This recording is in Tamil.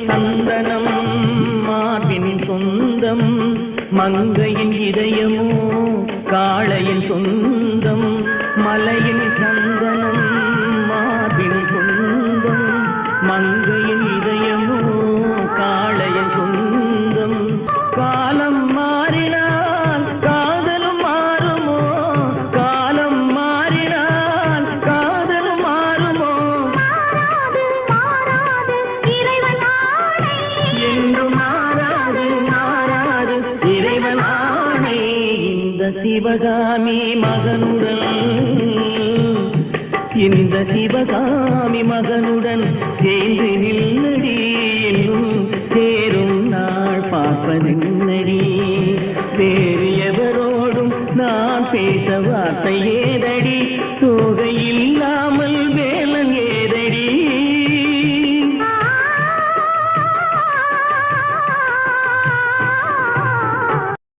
சந்தனம் மார்பின் சொந்தம் மங்கையின் இதயமோ காளையின் சொந்தம் மலையின் சந்தனம் மார்பின் சொந்தம் மங்கையின் இதயமோ காளையின் சொந்தம் காலம் மாறினால் காதலும் மாறுமோ காலம் மாறினால் காதலும் மாறுமோ என்று மாறாது மாறாது இறைவன் ஆணை இந்த சிவகாமி மகனுடன் இந்த சிவகாமி மகனுடன் சேர்ந்து நில்லடி என்னும் சேரும் நாள் பார்ப்பதென்னடி வேறு எவரோடும் நான் பேச வார்த்தை ஏதடி தோகையில்